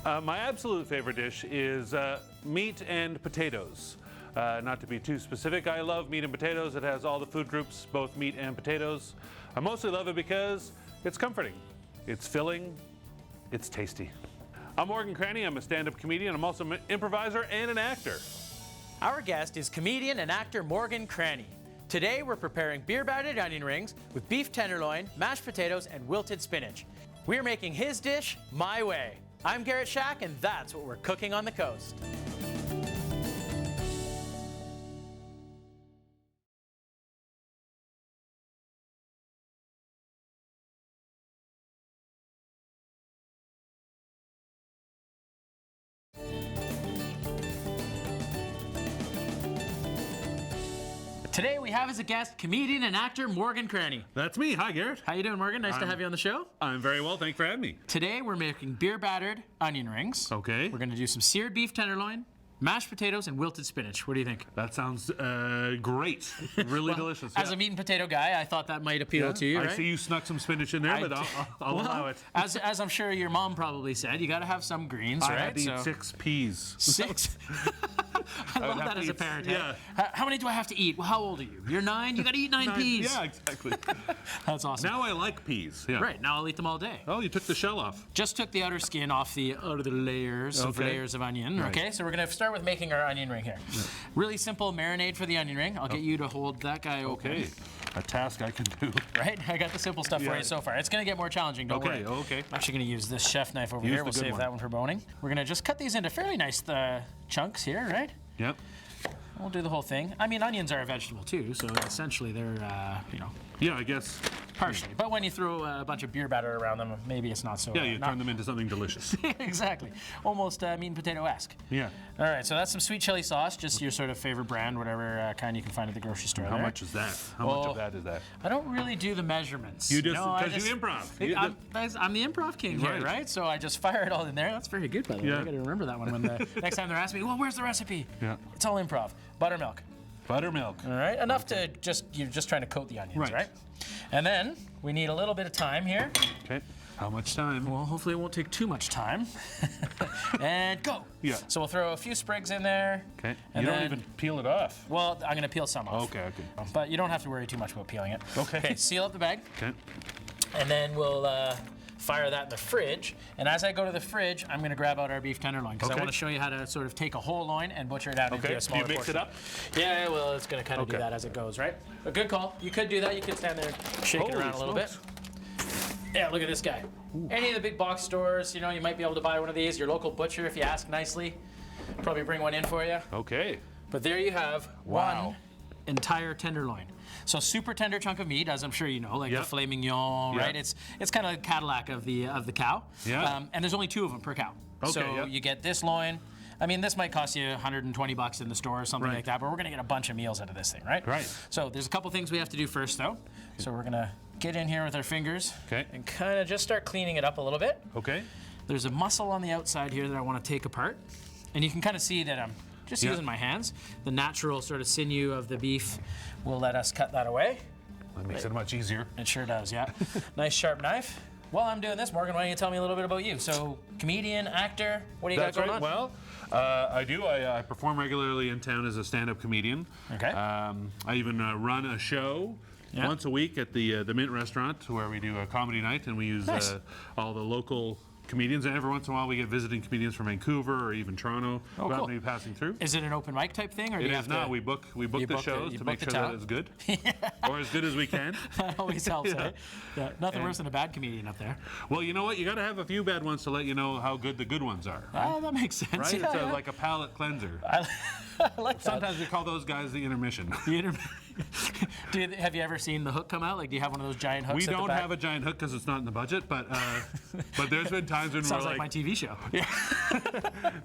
My absolute favorite dish is meat and potatoes. Not to be too specific, I love meat and potatoes. It has all the food groups, both meat and potatoes. I mostly love it because it's comforting, it's filling, it's tasty. I'm Morgan Cranny. I'm a stand-up comedian. I'm also an improviser and an actor. Our guest is comedian and actor Morgan Cranny. Today we're preparing beer-battered onion rings with beef tenderloin, mashed potatoes, and wilted spinach. We're making his dish my way. I'm Garrett Schack, and that's what we're cooking on the coast. Today we have as a guest comedian and actor Morgan Cranny. That's me. Hi, Garrett. How you doing, Morgan? Nice to have you on the show. I'm very well. Thanks for having me. Today we're making beer-battered onion rings. Okay. We're going to do some seared beef tenderloin, mashed potatoes, and wilted spinach. What do you think? That sounds great. Really delicious. As a meat and potato guy, I thought that might appeal to you, I right? see you snuck some spinach in there, but I'll allow it. As I'm sure your mom probably said, you got to have some greens, I right? had to eat 6 peas. 6? I love that as a parent. Yeah. How many do I have to eat? Well, how old are you? You're 9? You got to eat 9 peas. Yeah, exactly. That's awesome. Now I like peas. Yeah. Right, now I'll eat them all day. Oh, you took the shell off. Just took the outer skin off the layers of onion. Right. Okay, so we're going to start with making our onion ring here. Yeah. Really simple marinade for the onion ring. I'll get you to hold that guy open. Okay, a task I can do. Right, I got the simple stuff for you so far. It's going to get more challenging, don't worry. Okay. I'm actually going to use this chef knife over here. We'll save that one for boning. We're going to just cut these into fairly nice chunks here, right? Yep. We'll do the whole thing. I mean, onions are a vegetable too, so essentially they're, Yeah, I guess. Partially. But when you throw a bunch of beer batter around them, maybe it's not so. Yeah, you turn them into something delicious. Exactly. Almost meat and potato-esque. Yeah. All right, so that's some sweet chili sauce, just your sort of favorite brand, whatever kind you can find at the grocery store. How much is that? How much of that is that? I don't really do the measurements. You just, because you improv. I'm the improv king here, right? So I just fire it all in there. That's very good, by the way. I got to remember that one when the next time they're asking me, well, where's the recipe? Yeah. It's all improv. Buttermilk. Buttermilk. All right, enough to you're just trying to coat the onions, right? And then we need a little bit of time here. Okay. How much time? Well, hopefully it won't take too much time. And go. Yeah. So we'll throw a few sprigs in there. Okay. And you don't even peel it off. Well, I'm going to peel some off. Okay. But you don't have to worry too much about peeling it. Okay. Seal up the bag. Okay. And then we'll fire that in the fridge. And as I go to the fridge, I'm going to grab out our beef tenderloin because I want to show you how to sort of take a whole loin and butcher it out into a smaller portion. Do you mix it up? Yeah, well, it's going to kind of do that as it goes, right? A good call. You could do that. You could stand there and shake it around a little bit. Yeah, look at this guy. Ooh. Any of the big box stores, you might be able to buy one of these. Your local butcher, if you ask nicely, probably bring one in for you. Okay. But there you have one entire tenderloin. So super tender chunk of meat, as I'm sure you know, like the filet mignon, right? It's kind of the Cadillac of the cow. Yeah. And there's only 2 of them per cow. Okay, so you get this loin. I mean, this might cost you $120 in the store or something like that, but we're going to get a bunch of meals out of this thing, right? Right. So there's a couple things we have to do first, though. So we're going to get in here with our fingers and kind of just start cleaning it up a little bit. Okay. There's a muscle on the outside here that I want to take apart. And you can kind of see that I'm just using my hands. The natural sort of sinew of the beef will let us cut that away. That makes it much easier. It sure does, yeah. Nice sharp knife. While I'm doing this, Morgan, why don't you tell me a little bit about you? So, comedian, actor, what do you got going on? Well, I do. I perform regularly in town as a stand-up comedian. Okay. I even run a show once a week at the Mint restaurant where we do a comedy night, and we use all the local comedians, and every once in a while we get visiting comedians from Vancouver or even Toronto who happen to be passing through. Is it an open mic type thing, or do you have to? It is not. We book the shows to make sure that it's good, or as good as we can. That always helps, right? Yeah, nothing worse than a bad comedian up there. Well, you know what? You got to have a few bad ones to let you know how good the good ones are. Right? Oh, that makes sense. Right? Yeah, it's like a palate cleanser. I like that. Sometimes we call those guys the intermission. Have you ever seen the hook come out? Like, do you have one of those giant hooks? We don't have a giant hook because it's not in the budget, but there's been times when Sounds we're like my TV show. Yeah.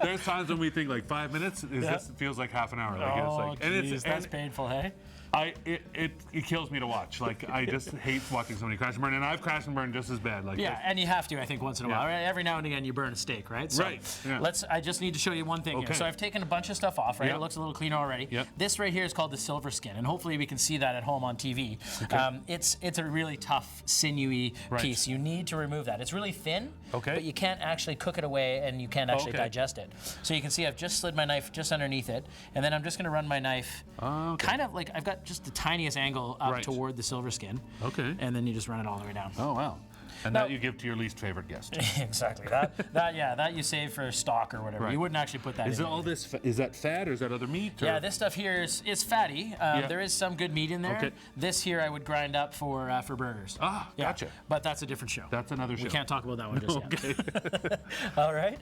There's times when we think like 5 minutes. This feels like half an hour. Like, geez, that's painful, hey? It kills me to watch. Like, I just hate watching somebody crash and burn, and I've crashed and burned just as bad. Like, Yeah, and you have to, I think, once in a while. Right? Every now and again, you burn a steak, right? So Right, yeah. I just need to show you one thing here. Okay. So I've taken a bunch of stuff off, right? Yep. It looks a little cleaner already. Yep. This right here is called the silver skin, and hopefully we can see that at home on TV. Okay. It's a really tough, sinewy Right. piece. You need to remove that. It's really thin, Okay. but you can't actually cook it away, and you can't actually Okay. digest it. So you can see I've just slid my knife just underneath it, and then I'm just going to run my knife Okay. kind of like I've got just the tiniest angle up Right. toward the silver skin. Okay. And then you just run it all the way down. Oh, wow. And Now- that you give to your least favorite guest. Exactly. That you save for stock or whatever. Right. You wouldn't actually put that Is in. it all this? Is that fat or is that other meat? Or? Yeah, this stuff here is fatty. Yeah. There is some good meat in there. Okay. This here I would grind up for burgers. Ah, Yeah, gotcha. But that's a different show. That's another show. We can't talk about that one just yet. Okay. All right.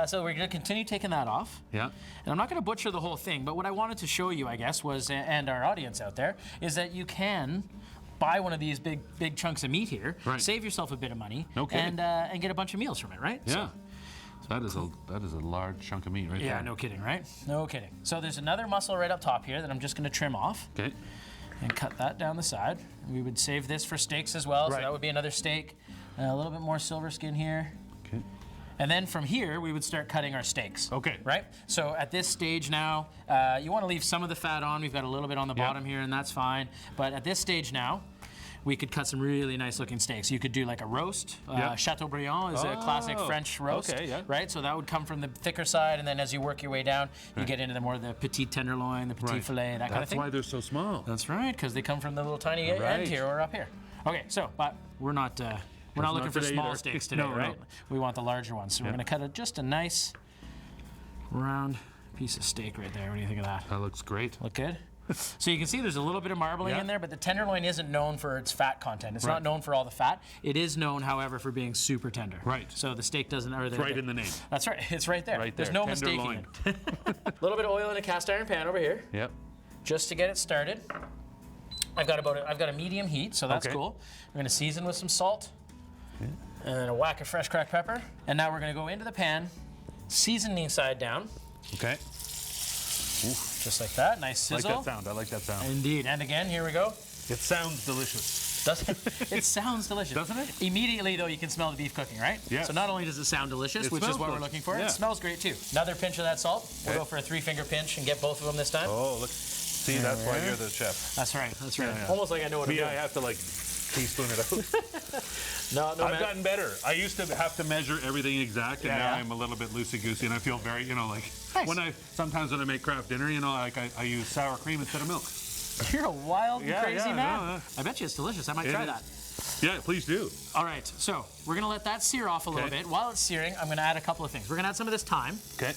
So we're going to continue taking that off. Yeah. And I'm not going to butcher the whole thing, but what I wanted to show you, I guess, was, and our audience out there, is that you can buy one of these big chunks of meat here, Right. save yourself a bit of money, Okay. and get a bunch of meals from it, right? Yeah. So that is a large chunk of meat right Yeah, there. no kidding, right? No kidding. So there's another muscle right up top here that I'm just going to trim off Okay. and cut that down the side. We would save this for steaks as well, so Right. that would be another steak. A little bit more silver skin here. Okay. And then from here, we would start cutting our steaks. Okay. Right? So at this stage now, you want to leave some of the fat on. We've got a little bit on the Yep. bottom here, and that's fine. But at this stage now, we could cut some really nice looking steaks. You could do like a roast. Yep. Chateaubriand is a classic Oh, French roast. okay, yeah. Right? So that would come from the thicker side, and then as you work your way down, you Right. get into the more the petit tenderloin, the petit Right. filet, that kind of That's thing. why they're so small. That's right, because they come from the little tiny Right. end here or up here. Okay, so but we're not looking not for today small either. steaks today, No, no. right? We want the larger ones. So we're Yeah. going to cut just a nice round piece of steak right there. What do you think of that? That looks great. Look good? So you can see there's a little bit of marbling Yeah. in there, but the tenderloin isn't known for its fat content. It's Right. not known for all the fat. It is known, however, for being super tender. Right. So the steak doesn't. Or the, Right in the name. That's right. It's right there. Right There's there. no mistaking Tenderloin. it. A little bit of oil in a cast iron pan over here, Yep. just to get it started. I've got a medium heat, so that's Okay. cool. We're going to season with some salt, and then a whack of fresh cracked pepper. And now we're going to go into the pan, seasoning side down, Okay. just like that. Nice I like sizzle. that sound. I like that sound. Indeed. And again, here we go. It sounds delicious. Doesn't it? It sounds delicious. Doesn't it? Immediately, though, you can smell the beef cooking, right? Yeah. So not only does it sound delicious, It which is smells what we're delicious. looking for, Yeah. it smells great too. Another pinch of that salt. We'll Okay. go for a 3-finger pinch and get both of them this time. Oh, look. See, that's why you're the chef. That's right. That's right. Yeah, yeah. Almost like I know what I'm Me, I doing. have to like teaspoon it out. No, I've man. gotten better. I used to have to measure everything exact, and Yeah, now yeah. I'm a little bit loosey-goosey, and I feel very, like Nice. sometimes when I make craft dinner, like I use sour cream instead of milk. You're a wild, Yeah, crazy yeah, man. no, I bet you it's delicious. I might It try is. that. Yeah, please do. All right, so we're gonna let that sear off a little Okay. bit. While it's searing, I'm gonna add a couple of things. We're gonna add some of this thyme, Okay.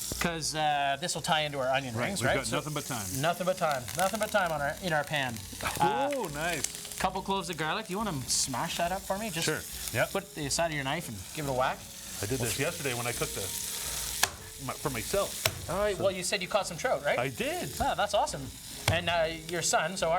because this will tie into our onion rings, We've right? got nothing but time. Nothing but time. Nothing but time in our pan. Oh, nice. Couple cloves of garlic. Do you want to smash that up for me? Just Sure. Yep. put the side of your knife and give it a whack. I did this yesterday when I cooked for myself. All right. Well, you said you caught some trout, right? I did. Ah, that's awesome. And your son, so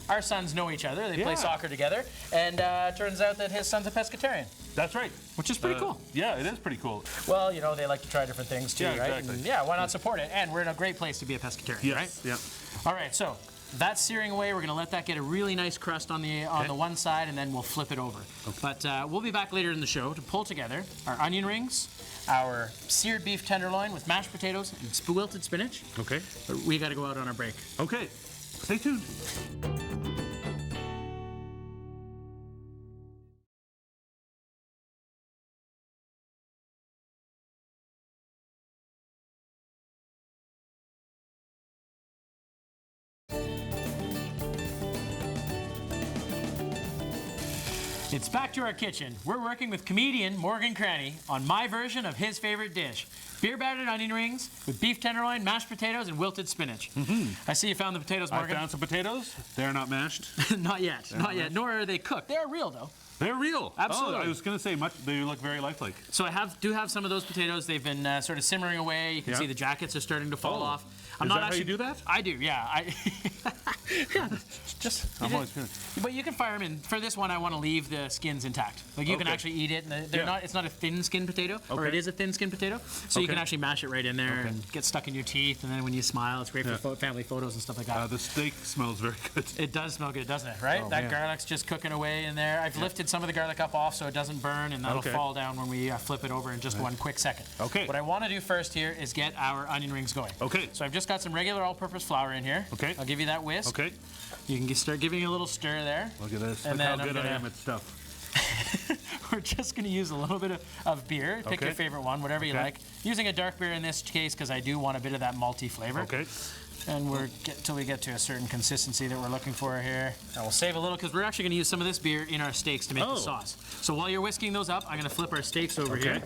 our sons know each other. They play Yeah. soccer together. And turns out that his son's a pescatarian, That's right. which is pretty cool. Yeah, it is pretty cool. Well, they like to try different things too, Yeah, right? exactly. And yeah, why not support it? And we're in a great place to be a pescatarian, Yes. right? Yeah. All right, so that's searing away. We're going to let that get a really nice crust on the one side, and then we'll flip it over. But we'll be back later in the show to pull together our onion rings, our seared beef tenderloin with mashed potatoes and wilted spinach. Okay. But we got to go out on our break. Okay. Stay tuned. It's back to our kitchen. We're working with comedian Morgan Cranny on my version of his favorite dish, beer-battered onion rings with beef tenderloin, mashed potatoes, and wilted spinach. I see you found the potatoes, I Morgan. found some potatoes. They're not mashed. Not yet, not yet. Nor are they cooked. They are real, though. They're real. Absolutely. Oh, I was going to say, they look very lifelike. So I do have some of those potatoes. They've been sort of simmering away. You can Yeah. see the jackets are starting to fall Oh. off. I'm Is not that actually. how you do that? I do, yeah. Yeah, just. I'm always good. But you can fire them in. For this one, I want to leave the skins intact. Like you can Okay. actually eat it, and they're Yeah. not. It's not a thin skin potato, or Okay. it is a thin skin potato. So you Okay. can actually mash it right in there and get stuck in your teeth, and then when you smile, it's great Yeah. for family photos and stuff like that. The steak smells very good. It does smell good, doesn't it? Right? Oh, That man. garlic's just cooking away in there. I've lifted some of the garlic up off so it doesn't burn, and that'll Okay. fall down when we flip it over in just one quick second. Okay. What I want to do first here is get our onion rings going. Okay. So I've just got some regular all-purpose flour in here. Okay. I'll give you that whisk. Okay. You can start giving it a little stir there. Look at this. And Look how then I'm good I gonna- am at stuff. We're just going to use a little bit of beer. Pick Okay. your favorite one, whatever you Okay. like. Using a dark beer in this case because I do want a bit of that malty flavor. Okay. And till we get to a certain consistency that we're looking for here. And we'll save a little because we're actually going to use some of this beer in our steaks to make Oh. the sauce. So while you're whisking those up, I'm going to flip our steaks over Okay. here.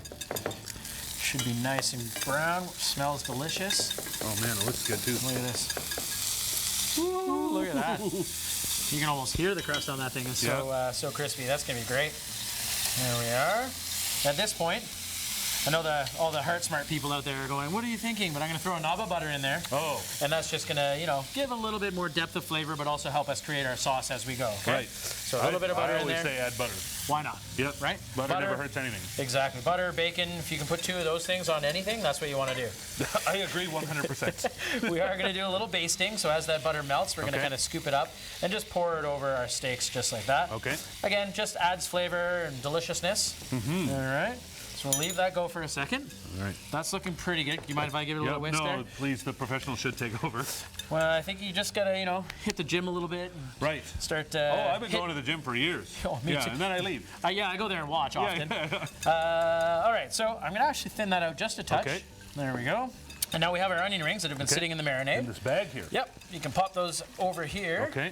Should be nice and brown. Smells delicious. Oh man, it looks good too. Look at this. Ooh, look at that. You can almost hear the crust on that thing. It's so crispy. That's going to be great. There we are. At this point, I know all the heart smart people out there are going, what are you thinking? But I'm going to throw a knob of butter in there. Oh. And that's just going to, give a little bit more depth of flavor, but also help us create our sauce as we go. Okay? Right. So a little bit of butter I in always there. say add butter. Why not? Yep. Right? Butter never hurts anything. Exactly. Butter, bacon. If you can put 2 of those things on anything, that's what you want to do. I agree 100%. We are going to do a little basting. So as that butter melts, we're going to Okay. kind of scoop it up and just pour it over our steaks just like that. Okay. Again, just adds flavor and deliciousness. Mm-hmm. All right. So we'll leave that go for a second. All right. That's looking pretty good. Do you mind if I give it a little Yep, whisk there? no, please, the professional should take over. Well, I think you just got to, hit the gym a little bit and Right. start. Oh, I've been going to the gym for years. Oh, me yeah, too. and then I leave. Yeah, I go there and watch often. Yeah. All right, so I'm going to actually thin that out just a touch. Okay. There we go. And now we have our onion rings that have been sitting in the marinade. In this bag here. Yep, you can pop those over here. Okay.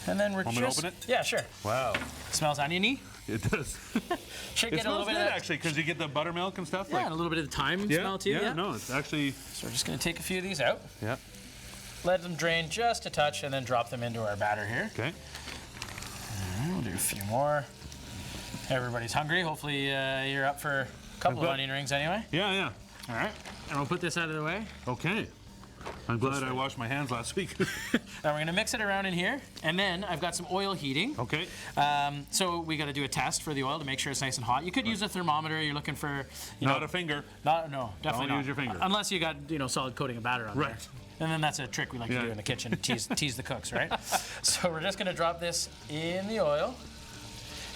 And then we're Want me to just... open it? Yeah, sure. Wow. Smells oniony. It does. Should It get a little smells bit good of that. actually because you get the buttermilk and stuff. Yeah, Like, and a little bit of the thyme yeah, smell too. Yeah. No, it's actually. So we're just going to take a few of these out. Yeah. Let them drain just a touch and then drop them into our batter here. Okay. We'll do a few more. Everybody's hungry. Hopefully you're up for a couple of good. onion rings anyway. Yeah, yeah. All right. And we'll put this out of the way. Okay. I'm glad I washed my hands last week. Now we're going to mix it around in here. And then I've got some oil heating. Okay. So we got to do a test for the oil to make sure it's nice and hot. You could use a thermometer. You're looking for, Not a finger. no, definitely Don't not. use your finger. Unless you got, solid coating of batter on there. Right. And then that's a trick we like to Yeah. do in the kitchen, tease the cooks, right? So we're just going to drop this in the oil.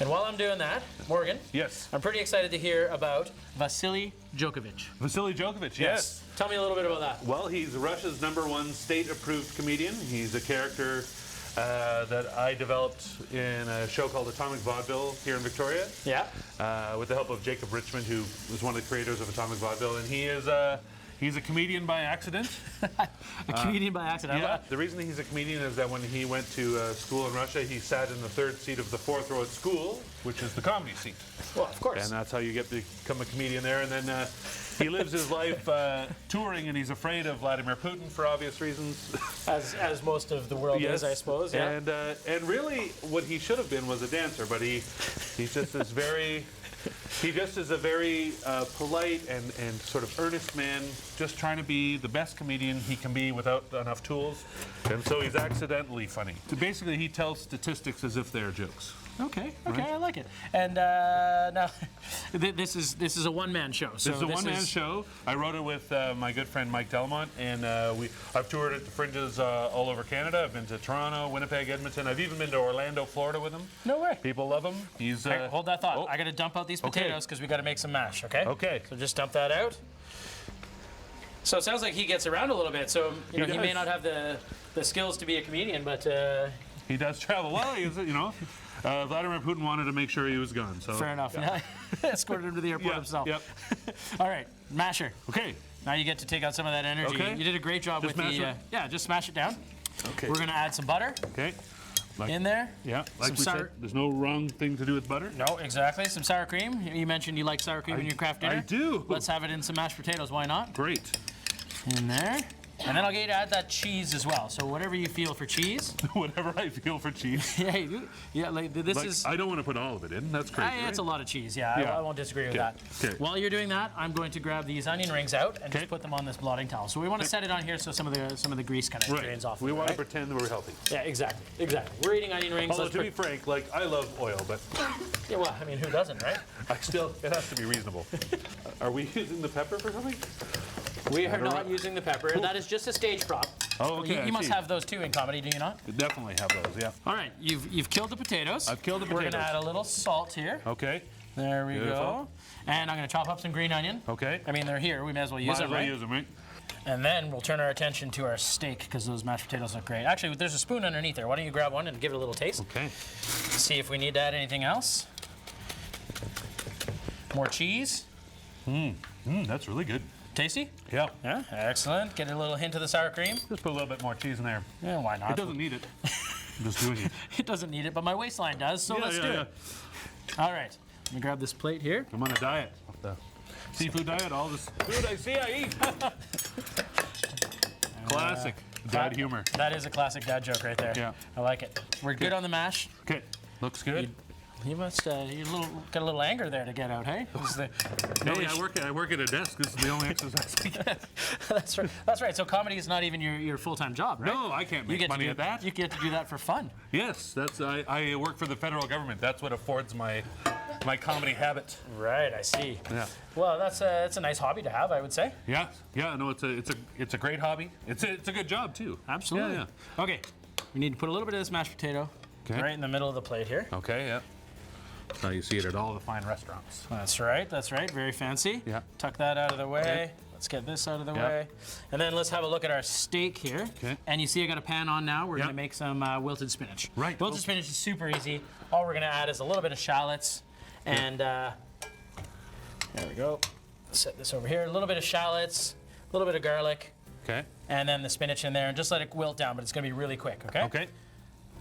And while I'm doing that, Morgan, Yes. I'm pretty excited to hear about Vasily Djokovic. Vasily Djokovic. Yes. Tell me a little bit about that. Well, he's Russia's #1 state-approved comedian. He's a character that I developed in a show called Atomic Vaudeville here in Victoria, Yeah. with the help of Jacob Richmond, who was one of the creators of Atomic Vaudeville, and he's a comedian by accident. A comedian by accident. Yeah. The reason he's a comedian is that when he went to school in Russia, he sat in the 3rd seat of the 4th row at school, which is the comedy seat. Well, of course. And that's how you get to become a comedian there. And then he lives his life touring, and he's afraid of Vladimir Putin for obvious reasons. As most of the world is, I suppose. Yeah. And really, what he should have been was a dancer, but he's just this very. He just is a very polite and sort of earnest man, just trying to be the best comedian he can be without enough tools. And so he's accidentally funny. So basically, he tells statistics as if they're jokes. Okay, Right. I like it. And now, this is a one-man show. So This is a one-man show. I wrote it with my good friend Mike Delmont, and I've toured at the Fringes all over Canada. I've been to Toronto, Winnipeg, Edmonton. I've even been to Orlando, Florida with him. No way. People love him. He's All right, hold that thought. oh. I got to dump out these Okay. potatoes because we got to make some mash. Okay. Okay. So just dump that out. So it sounds like he gets around a little bit. So he may does. not have the skills to be a comedian, but He does travel well. He's, Vladimir Putin wanted to make sure he was gone. So fair enough. Yeah. Escorted him to the airport Yeah, himself. Yep. All right, masher. Okay. Now you get to take out some of that energy. Okay. You did a great job Just with mash the. it? Yeah, just smash it down. Okay. We're gonna add some butter Okay. Like, in there. Yeah. Like Some we sour- said, there's no wrong thing to do with butter. No, exactly. Some sour cream. You mentioned you like sour cream in your craft dinner. I do. Let's have it in some mashed potatoes. Why not? Great. In there. And then I'll get you to add that cheese as well. So whatever you feel for cheese. Whatever I feel for cheese. Yeah, like this is. I don't want to put all of it in. That's crazy. It's a lot of cheese. Yeah, I won't disagree with that. Okay. While you're doing that, I'm going to grab these onion rings out and just put them on this blotting towel. So we want to set it on here so some of the grease kind of drains off. We want to pretend that we're healthy. Yeah, exactly. We're eating onion rings. Although to be frank, like I love oil, but yeah, well, I mean, who doesn't, right? it has to be reasonable. Are we using the pepper for something? We are not using the pepper. That is just a stage prop. Oh, okay. You must have those too in comedy, do you not? You definitely have those, yeah. All right, you've killed the potatoes. I've killed the potatoes. We're gonna add a little salt here. Okay. There we go. And I'm gonna chop up some green onion. Okay. I mean, they're here. We may as well use them, right? Use them, right? And then we'll turn our attention to our steak because those mashed potatoes look great. Actually, there's a spoon underneath there. Why don't you grab one and give it a little taste? Okay. See if we need to add anything else. More cheese. That's really good. Tasty? Yeah. Yeah, excellent. Get a little hint of the sour cream. Just put a little bit more cheese in there. Yeah, why not? It doesn't need it. I'm just doing it. It doesn't need it, but my waistline does, so let's do it. All right, let me grab this plate here. I'm on a diet. The seafood diet, all this food I see, I eat. Classic dad humor. That is a classic dad joke right there. Yeah. I like it. We're good on the mash. Okay, looks good. You must got a little anger there to get out, hey? Hey, I work at a desk. This is the only exercise I get. That's right. That's right. So comedy is not even your full-time job, right? No, I can't make money at that. You get to do that for fun. Yes, I work for the federal government. That's what affords my comedy habit. Right, I see. Yeah. Well, that's a nice hobby to have, I would say. Yeah. No, it's a great hobby. It's a good job too. Absolutely. Yeah. Okay, we need to put a little bit of this mashed potato right in the middle of the plate here. Okay. Yeah. That's how you see it at all the fine restaurants. That's right. Very fancy. Yeah. Tuck that out of the way. Okay. Let's get this out of the way. And then let's have a look at our steak here. Okay. And you see I got a pan on now. We're going to make some wilted spinach. Right. Wilted spinach is super easy. All we're going to add is a little bit of shallots. And there we go. Set this over here. A little bit of shallots, a little bit of garlic. Okay. And then the spinach in there. And just let it wilt down, but it's going to be really quick, okay? Okay.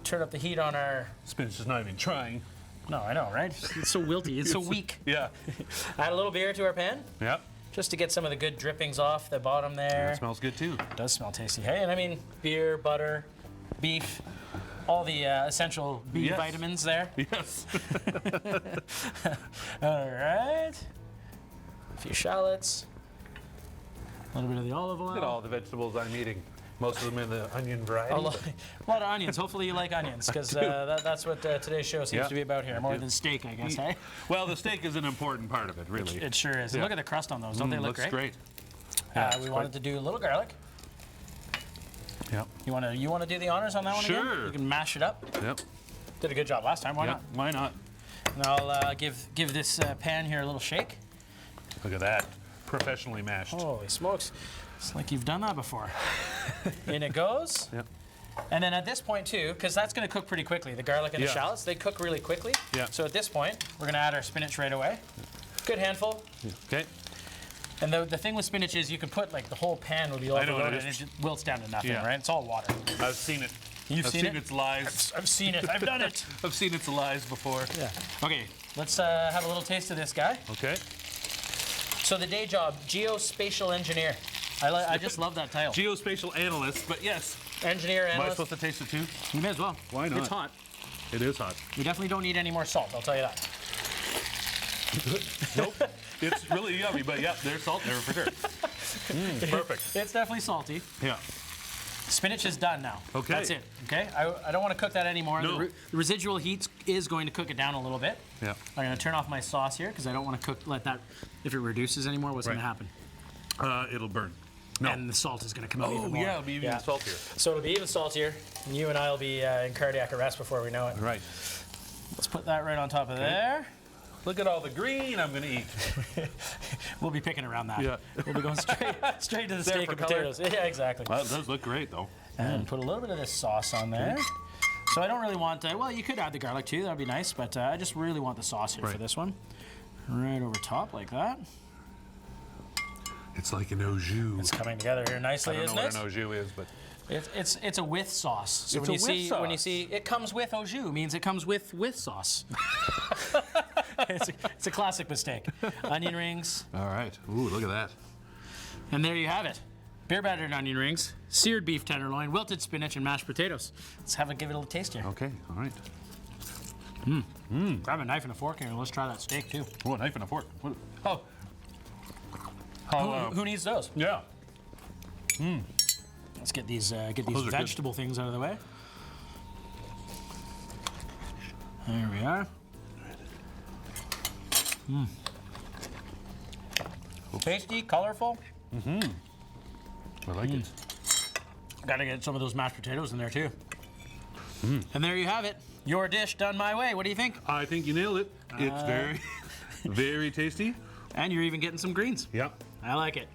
Turn up the heat on our... Spinach is not even trying. No, I know, right? It's so wilty. It's so weak. Yeah. Add a little beer to our pan. Yep. Just to get some of the good drippings off the bottom there. That smells good too. It does smell tasty. Hey, and I mean beer, butter, beef, all the essential B vitamins there. Yes. All right. A few shallots. A little bit of the olive oil. Look at all the vegetables I'm eating. Most of them in the onion variety. A lot of onions. Hopefully you like onions, because that's what today's show seems to be about here. More than steak, I guess, hey? Well, the steak is an important part of it, really. It sure is. Look at the crust on those. Don't they look looks great? We wanted to do a little garlic. Yep. You want to do the honors on that one again? Sure. You can mash it up. Yep. Did a good job last time. Why not? Why not? And I'll give this pan here a little shake. Look at that. Professionally mashed. Holy smokes. It's like you've done that before. In it goes. Yep. And then at this point too, because that's going to cook pretty quickly, the garlic and the shallots, they cook really quickly. Yeah. So at this point, we're going to add our spinach right away. Good handful. Okay. And the thing with spinach is you can put, like, the whole pan will be overloaded and it just wilts down to nothing, right? It's all water. I've seen it. You've seen it? Its lies. I've seen it. I've done it. I've seen its lies before. Yeah. Okay, let's have a little taste of this guy. Okay. So the day job, geospatial engineer. I just love that title. Geospatial analyst, but yes. Engineer, Am I analyst. supposed to taste it too? You may as well. Why not? It's hot. It is hot. We definitely don't need any more salt, I'll tell you that. Nope. It's really yummy, but yeah, there's salt there for sure. Perfect. It's definitely salty. Yeah. Spinach is done now. Okay. That's it. Okay. I don't want to cook that anymore. No. The residual heat is going to cook it down a little bit. Yeah. I'm going to turn off my sauce here because I don't want to let that. If it reduces anymore, what's going to happen? It'll burn. No. And the salt is going to come out even more. Oh, yeah, it'll be even saltier. So it'll be even saltier, and you and I will be in cardiac arrest before we know it. Right. Let's put that right on top of there. Look at all the green I'm going to eat. We'll be picking around that. Yeah. We'll be going straight to the steak and potatoes. Yeah, exactly. Well, it does look great, though. And put a little bit of this sauce on there. So I don't really want, well, you could add the garlic too, that would be nice, but I just really want the sauce here for this one. Right over top like that. It's like an au jus. It's coming together here nicely, isn't it? I don't know what an au jus is, but... It's a with sauce. So It's when a you with see sauce. when you see it comes with au jus, means it comes with sauce. It's a classic mistake. Onion rings. All right. Ooh, look at that. And there you have it. beer-battered onion rings, seared beef tenderloin, wilted spinach, and mashed potatoes. Let's give it a little taste here. Okay, all right. Grab a knife and a fork here and let's try that steak too. Oh, a knife and a fork. What? Who needs those? Yeah. Let's get these are vegetable things out of the way. There we are. Tasty, colorful. I like it. Gotta get some of those mashed potatoes in there too. And there you have it. Your dish done my way. What do you think? I think you nailed it. It's very, very tasty. And you're even getting some greens. Yeah. I like it.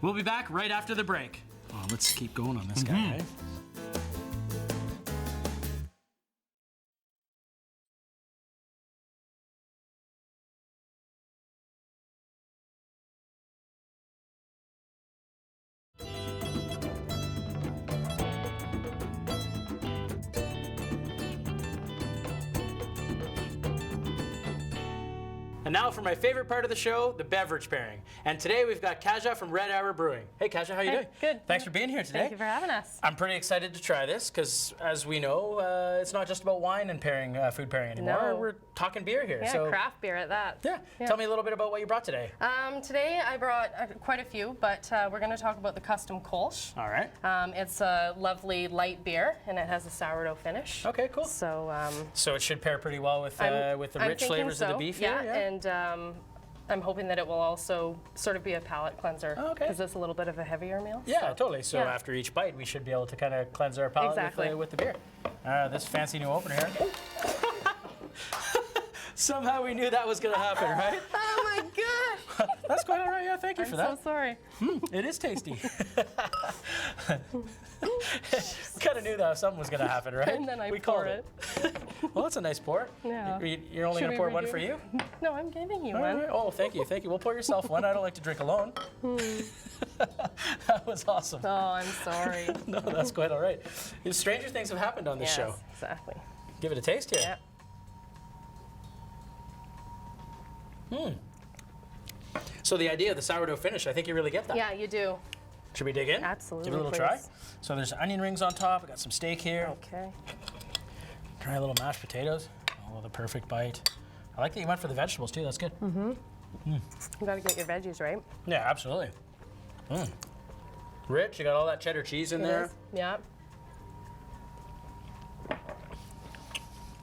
We'll be back right after the break. Oh, let's keep going on this guy, eh? And now for my favorite part of the show, the beverage pairing. And today we've got Kaja from Red Hour Brewing. Hey Kaja, how you doing? Good. Thanks for being here today. Thank you for having us. I'm pretty excited to try this because, as we know, it's not just about wine and pairing, food pairing anymore. No. We're talking beer here. Yeah, so craft beer at that. Yeah. Tell me a little bit about what you brought today. Today I brought quite a few, but we're going to talk about the custom Kolsch. All right. It's a lovely light beer, and it has a sourdough finish. Okay, cool. So, So it should pair pretty well with the rich flavors of the beef here. And I'm hoping that it will also sort of be a palate cleanser. Okay. Because it's a little bit of a heavier meal. Yeah, so, totally. So yeah. after each bite, we should be able to kind of cleanse our palate Exactly. with the beer. This fancy new opener here. Somehow we knew that was going to happen, right? Oh my gosh! That's quite all right. Yeah, thank you for I'm that. so sorry. It is tasty. Kind of knew that something was going to happen, right? And then I we pour called it. Well, that's a nice pour. Yeah. You're only going Should to we pour one redo for it? you? No, I'm giving you All one. right. Oh, thank you. Thank you. Well, pour yourself one. I don't like to drink alone. That was awesome. Oh, I'm sorry. No, that's quite all right. Stranger things have happened on this Yes, show. exactly. Give it a taste here. Yeah. So the idea of the sourdough finish, I think you really get that. Yeah, you do. Should we dig in? Absolutely, Give it a little please. try. So there's onion rings on top. I got some steak here. Okay. Try a little mashed potatoes. Oh, the perfect bite. I like that you went for the vegetables too. That's good. You got to get your veggies right. Yeah, absolutely. Rich. You got all that cheddar cheese in there. It is. Yeah.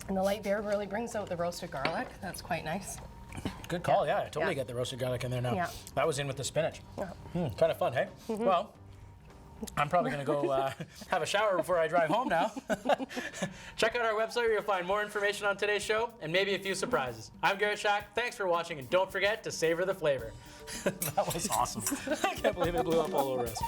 And the light beer really brings out the roasted garlic. That's quite nice. Good call. Yeah, I totally Yeah. get the roasted garlic in there now. Yeah. That was in with the spinach. Yeah. Kind of fun, hey? Well, I'm probably going to go have a shower before I drive home now. Check out our website where you'll find more information on today's show and maybe a few surprises. I'm Garrett Schack. Thanks for watching, and don't forget to savor the flavor. That was awesome. I can't believe it blew up all over us.